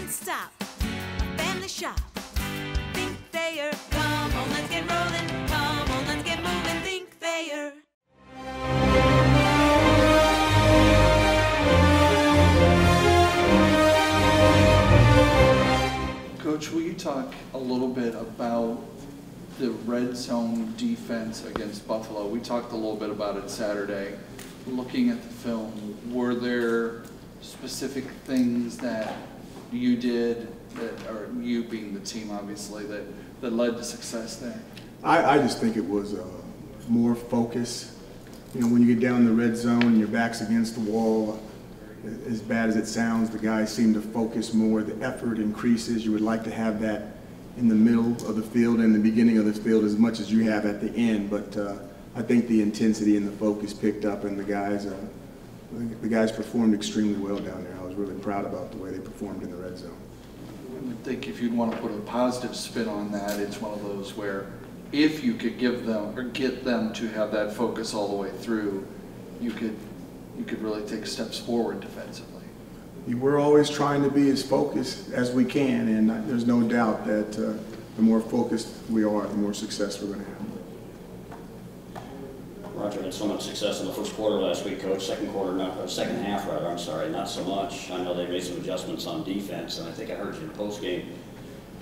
can't stop. A family shop. Think Thayer. Come on, let's get rolling. Come on, let's get moving. Think Thayer. Coach, will you talk a little bit about the red zone defense against Buffalo? We talked a little bit about it Saturday. Looking at the film, were there specific things that you did, or you being the team obviously, that led to success there? I just think it was more focus. You know, when you get down in the red zone and your back's against the wall, as bad as it sounds, the guys seem to focus more. The effort increases. You would like to have that in the middle of the field and the beginning of the field as much as you have at the end. But I think the intensity and the focus picked up, and the guys performed extremely well down there. I was really proud about the way they performed in the red zone. I think if you'd want to put a positive spin on that, it's one of those where if you could give them or get them to have that focus all the way through, you could really take steps forward defensively. We're always trying to be as focused as we can, and there's no doubt that the more focused we are, the more success we're going to have. Roger had so much success in the first quarter last week, Coach. Second half, not so much. I know they made some adjustments on defense, and I think I heard you in post-game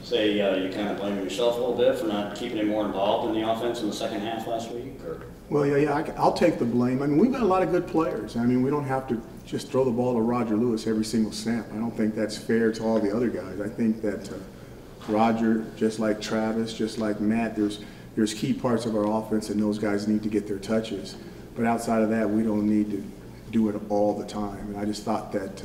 say you kind of blaming yourself a little bit for not keeping him more involved in the offense in the second half last week? Or? Well, yeah, I'll take the blame. I mean, we've got a lot of good players. I mean, we don't have to just throw the ball to Roger Lewis every single snap. I don't think that's fair to all the other guys. I think that Roger, just like Travis, just like Matt, there's key parts of our offense, and those guys need to get their touches. But outside of that, we don't need to do it all the time. And I just thought that,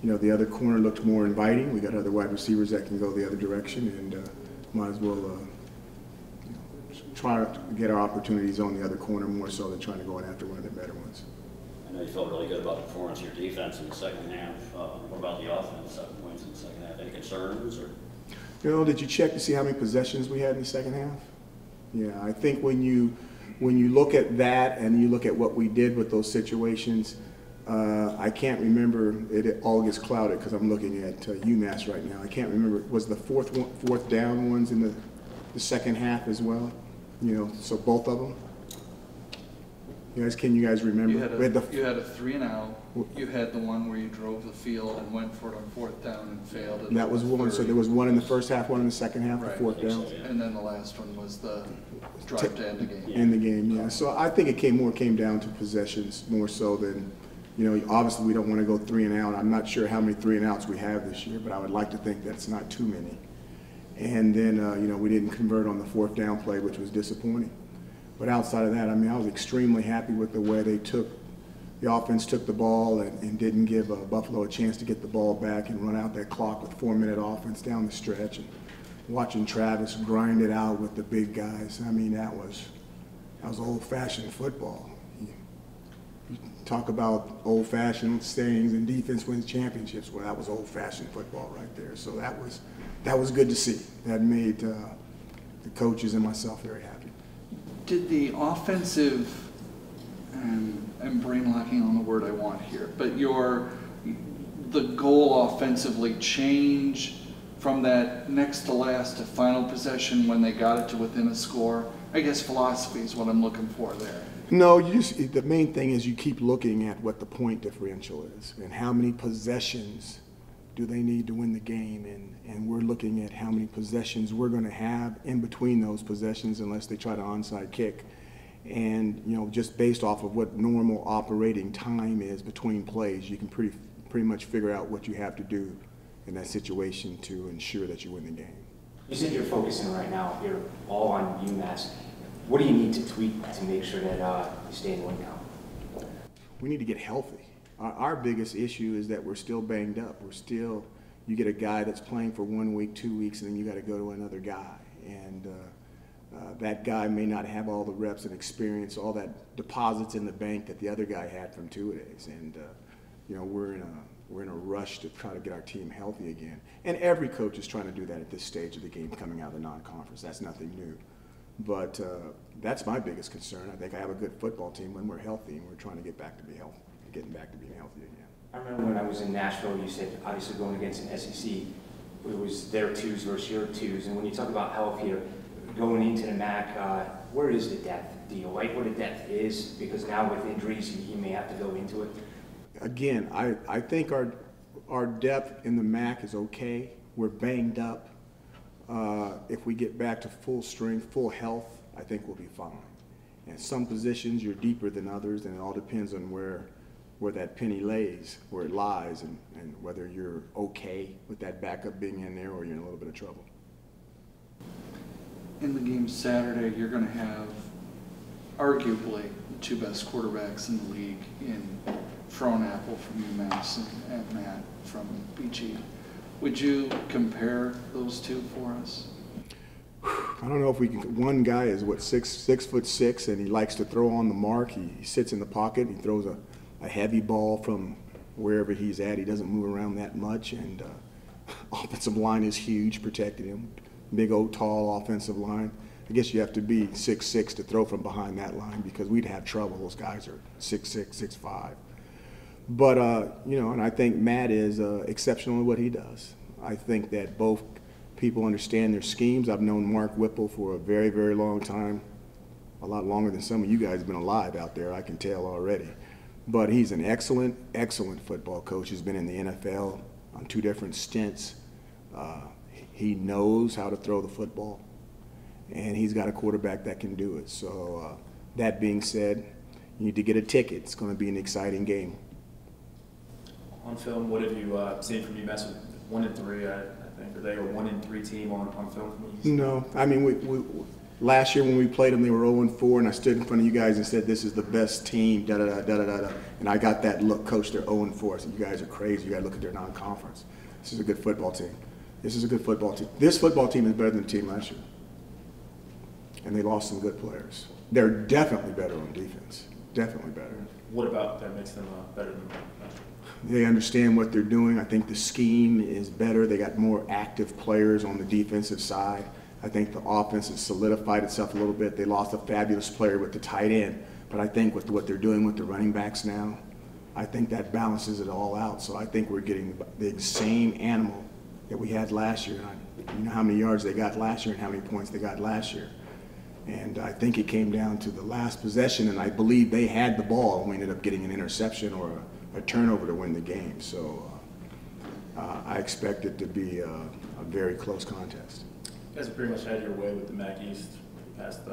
the other corner looked more inviting. We got other wide receivers that can go the other direction, and might as well try to get our opportunities on the other corner more so than trying to go after one of the better ones. I know you felt really good about the performance of your defense in the second half. What about the offense? 7 points in the second half. Any concerns? Or? Did you check to see how many possessions we had in the second half? Yeah, I think when you look at that and you look at what we did with those situations, I can't remember. It all gets clouded because I'm looking at UMass right now. I can't remember. Was the fourth down ones in the second half as well? So both of them. Can you guys remember? You had a 3-and-out. You had the one where you drove the field and went for it on fourth down and failed. And that was one. So there was one in the first half, one in the second half, right. The fourth down. So, yeah. And then the last one was the drive to end the game. End the game, yeah. So I think it came down to possessions more so than, obviously we don't want to go 3-and-out. I'm not sure how many 3-and-outs we have this year, but I would like to think that's not too many. And then, we didn't convert on the fourth down play, which was disappointing. But outside of that, I was extremely happy with the way the offense took the ball and didn't give Buffalo a chance to get the ball back and run out that clock with 4-minute offense down the stretch. And watching Travis grind it out with the big guys, that was old-fashioned football. You talk about old-fashioned sayings and defense wins championships. Well, that was old-fashioned football right there. So that was good to see. That made the coaches and myself very happy. Did the offensive, and I'm brain locking on the word I want here, but the goal offensively change from that next to last to final possession when they got it to within a score? I guess philosophy is what I'm looking for there. No, the main thing is you keep looking at what the point differential is and how many possessions do they need to win the game, and we're looking at how many possessions we're going to have in between those possessions unless they try to onside kick. And just based off of what normal operating time is between plays, you can pretty much figure out what you have to do in that situation to ensure that you win the game. You said you're focusing right now, you're all on UMass. What do you need to tweak to make sure that you stay in win now? We need to get healthy. Our biggest issue is that we're still banged up. You get a guy that's playing for 1 week, 2 weeks, and then you got to go to another guy. And that guy may not have all the reps and experience, all that deposits in the bank that the other guy had from two-a-days. And we're in a rush to try to get our team healthy again. And every coach is trying to do that at this stage of the game coming out of the non-conference. That's nothing new. But that's my biggest concern. I think I have a good football team when we're healthy, and we're trying to getting back to being healthy again. I remember when I was in Nashville, you said obviously going against an SEC, it was their twos versus your twos. And when you talk about health here, going into the MAC, where is the depth? Do you like what the depth is? Because now with injuries, you may have to go into it. Again, I think our depth in the MAC is okay. We're banged up. If we get back to full strength, full health, I think we'll be fine. And some positions you're deeper than others, and it all depends on where that penny lays, where it lies, and whether you're okay with that backup being in there or you're in a little bit of trouble. In the game Saturday, you're going to have arguably the two best quarterbacks in the league in Frohnapple from UMass and Matt from BG. Would you compare those two for us? I don't know if we can. One guy is what, 6'6", and he likes to throw on the mark. He sits in the pocket. He throws a heavy ball from wherever he's at. He doesn't move around that much, and offensive line is huge, protecting him. Big old tall offensive line. I guess you have to be 6'6" to throw from behind that line because we'd have trouble. Those guys are 6'6", 6'5". But you know, and I think Matt is exceptional at what he does. I think that both people understand their schemes. I've known Mark Whipple for a very, very long time, a lot longer than some of you guys have been alive out there, I can tell already. But he's an excellent, excellent football coach. He's been in the NFL on 2 different stints. He knows how to throw the football, and he's got a quarterback that can do it. So that being said, you need to get a ticket. It's going to be an exciting game. On film, what have you seen from UMass? 1-3, I think. Are they a 1-3 team on film from you? No, I mean, we last year when we played them, they were 0-4, and I stood in front of you guys and said, "This is the best team." Da da da da da da. And I got that look, coach. They're 0-4. I said, "You guys are crazy. You got to look at their non-conference. This is a good football team. This is a good football team. This football team is better than the team last year, and they lost some good players. They're definitely better on defense. Definitely better." What about that makes them better than last year? They understand what they're doing. I think the scheme is better. They got more active players on the defensive side. I think the offense has solidified itself a little bit. They lost a fabulous player with the tight end, but I think with what they're doing with the running backs now, I think that balances it all out. So I think we're getting the same animal that we had last year. You know how many yards they got last year and how many points they got last year. And I think it came down to the last possession, and I believe they had the ball, and we ended up getting an interception or a turnover to win the game. So I expect it to be a very close contest. You guys have pretty much had your way with the MAC East the past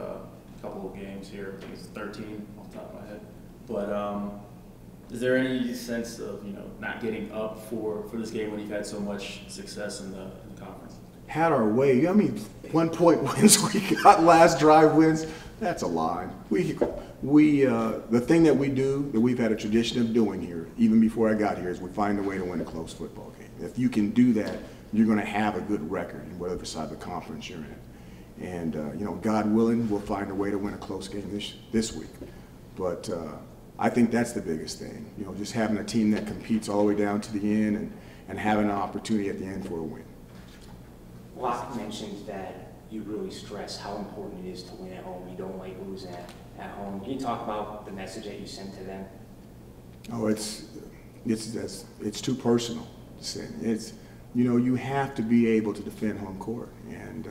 couple of games here. I think it's 13 off the top of my head. But is there any sense of not getting up for this game when you've had so much success in the conference? Had our way. I mean, 1-point wins we got, last drive wins. That's a lie. The thing that we do, that we've had a tradition of doing here, even before I got here, is we find a way to win a close football game. If you can do that, you're going to have a good record in whatever side of the conference you're in. And God willing, we'll find a way to win a close game this week. But I think that's the biggest thing. Just having a team that competes all the way down to the end and having an opportunity at the end for a win. Locke mentioned that you really stress how important it is to win at home. You don't like losing at home. Can you talk about the message that you send to them? Oh, it's too personal to send. It's you have to be able to defend home court, and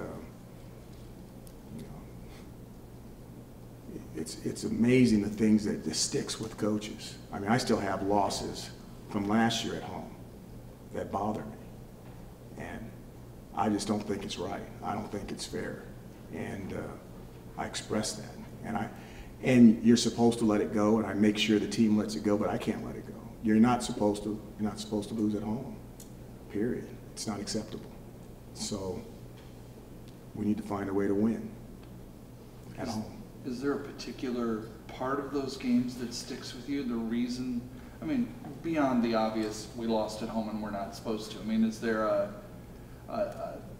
it's amazing the things that sticks with coaches. I mean, I still have losses from last year at home that bother me, and I just don't think it's right. I don't think it's fair, and I express that. And you're supposed to let it go, and I make sure the team lets it go, but I can't let it go. You're not supposed to lose at home. Period. It's not acceptable. So we need to find a way to win at home. Is there a particular part of those games that sticks with you? The reason, I mean, beyond the obvious, we lost at home and we're not supposed to. I mean, is there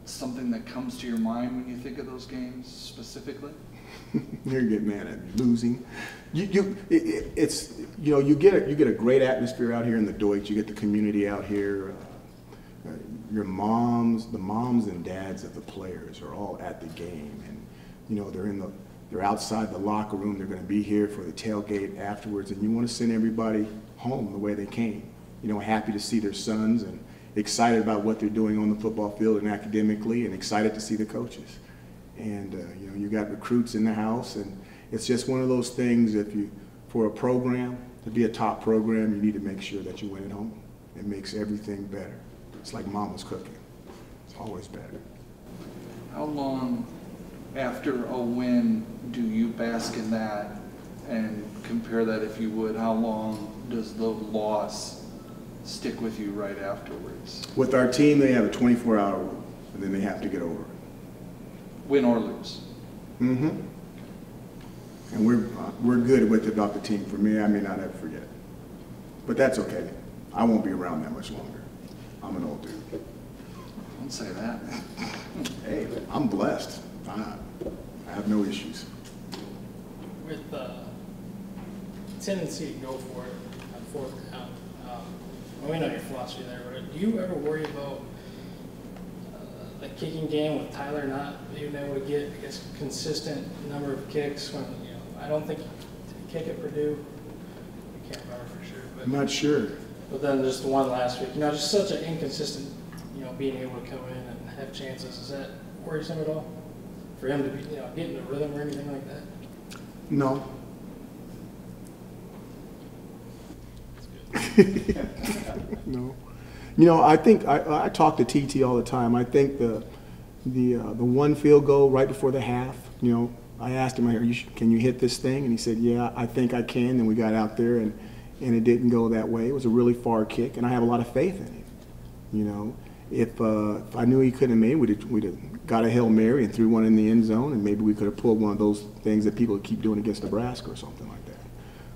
something that comes to your mind when you think of those games specifically? You're getting mad at me. Losing. You get a great atmosphere out here in the Deutsch. You get the community out here. The moms and dads of the players are all at the game, and they're outside the locker room. They're going to be here for the tailgate afterwards, and you want to send everybody home the way they came. happy to see their sons and excited about what they're doing on the football field and academically, and excited to see the coaches. And you got recruits in the house, and it's just one of those things. For a program to be a top program, you need to make sure that you win at home. It makes everything better. It's like mama's cooking. It's always better. How long after a win do you bask in that and compare that, if you would? How long does the loss stick with you right afterwards? With our team, they have a 24-hour rule, and then they have to get over it. Win or lose? Mm-hmm. And we're good with it about the team. For me, I may not ever forget it. But that's okay. I won't be around that much longer. I'm an old dude. Don't say that. Hey, I'm blessed. I have no issues. With tendency to go for it on fourth down, we know your philosophy there, but do you ever worry about the kicking game with Tyler not being able to get, I guess, consistent number of kicks when, I don't think he kick at Purdue. I can't remember for sure. But, I'm not sure. But then just the one last week, just such an inconsistent, being able to come in and have chances. Is that worrisome at all? For him to be, get in the rhythm or anything like that? No. No. I think I talk to TT all the time. I think the one field goal right before the half, I asked him, can you hit this thing? And he said, yeah, I think I can. And we got out there, and it didn't go that way. It was a really far kick, and I have a lot of faith in him. If I knew he couldn't have made it, we'd have got a Hail Mary and threw one in the end zone, and maybe we could have pulled one of those things that people keep doing against Nebraska or something like that.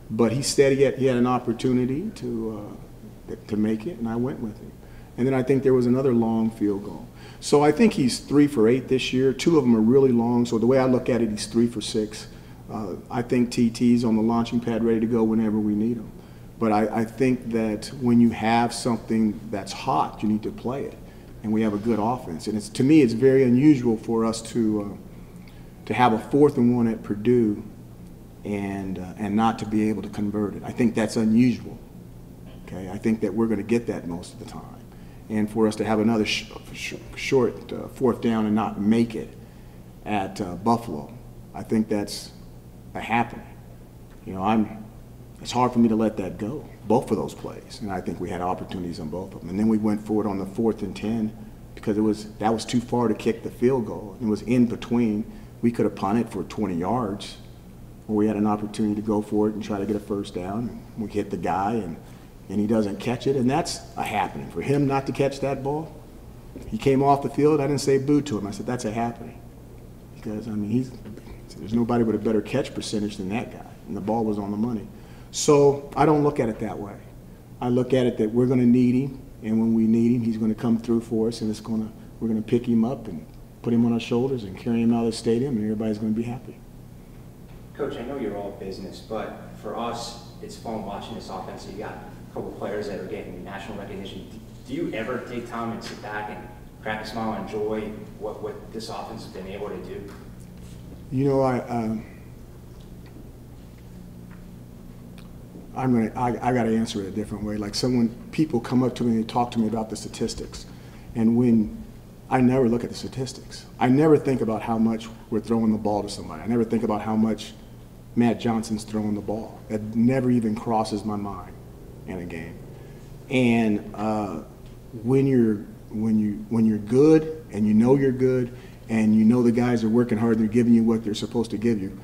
But he said he had an opportunity to make it, and I went with him. And then I think there was another long field goal. So I think he's 3 for 8 this year. 2 of them are really long. So the way I look at it, he's 3 for 6. I think TT's on the launching pad ready to go whenever we need him. But I think that when you have something that's hot, you need to play it. And we have a good offense. And to me, it's very unusual for us to have a 4th and 1 at Purdue and not to be able to convert it. I think that's unusual. Okay, I think that we're going to get that most of the time. And for us to have another short 4th down and not make it at Buffalo, I think that's a happening. It's hard for me to let that go, both of those plays. And I think we had opportunities on both of them. And then we went for it on the 4th and 10 because that was too far to kick the field goal. It was in between. We could have punted for 20 yards, or we had an opportunity to go for it and try to get a 1st down. We hit the guy, and he doesn't catch it, and that's a happening. For him not to catch that ball, he came off the field. I didn't say boo to him. I said, that's a happening. Because, there's nobody with a better catch percentage than that guy, and the ball was on the money. So I don't look at it that way. I look at it that we're going to need him, and when we need him, he's going to come through for us, and we're going to pick him up and put him on our shoulders and carry him out of the stadium, and everybody's going to be happy. Coach, I know you're all business, but for us, it's fun watching this offense. You got a couple players that are getting national recognition. Do you ever take time and sit back and crack a smile and enjoy what this offense has been able to do? I got to answer it a different way. Like people come up to me and they talk to me about the statistics, and I never look at the statistics. I never think about how much we're throwing the ball to somebody. I never think about how much Matt Johnson's throwing the ball. That never even crosses my mind in a game. And when you're good, and you're good, and the guys are working hard, they're giving you what they're supposed to give you.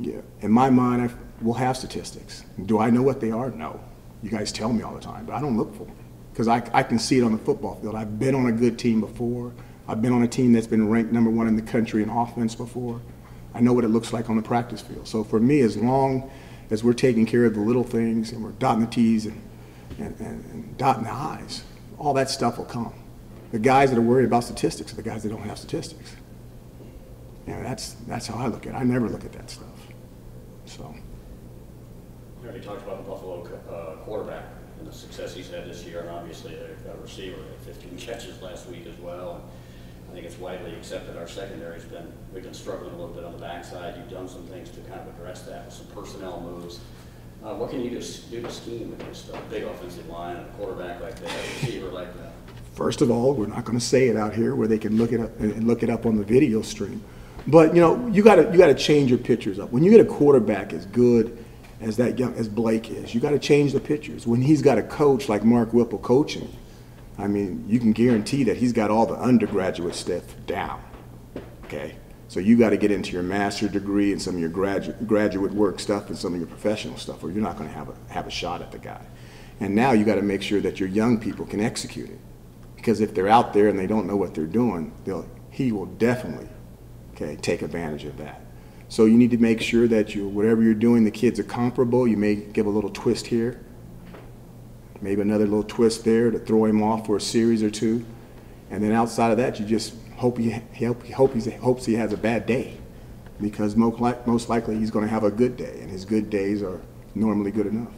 Yeah, in my mind, we'll have statistics. Do I know what they are? No. You guys tell me all the time, but I don't look for them because I can see it on the football field. I've been on a good team before. I've been on a team that's been ranked #1 in the country in offense before. I know what it looks like on the practice field. So for me, as long as we're taking care of the little things and we're dotting the T's and dotting the I's, all that stuff will come. The guys that are worried about statistics are the guys that don't have statistics. That's how I look at it. I never look at that stuff. So. You already talked about the Buffalo quarterback and the success he's had this year, and obviously a receiver had 15 catches last week as well. And I think it's widely accepted our secondary's we've been struggling a little bit on the backside. You've done some things to kind of address that with some personnel moves. What can you do to scheme against a big offensive line and a quarterback like that, a receiver like that? First of all, we're not going to say it out here where they can look it up and look it up on the video stream. But you got to change your pictures up. When you get a quarterback as good as as Blake is, you got to change the pictures. When he's got a coach like Mark Whipple coaching, I mean, you can guarantee that he's got all the undergraduate stuff down. Okay, so you got to get into your master's degree and some of your graduate work stuff and some of your professional stuff, or you're not going to have a shot at the guy. And now you got to make sure that your young people can execute it, because if they're out there and they don't know what they're doing, he will definitely take advantage of that. So you need to make sure that whatever you're doing, the kids are comparable. You may give a little twist here, maybe another little twist there to throw him off for a series or two, and then outside of that, you just hope he has a bad day, because most likely he's going to have a good day, and his good days are normally good enough.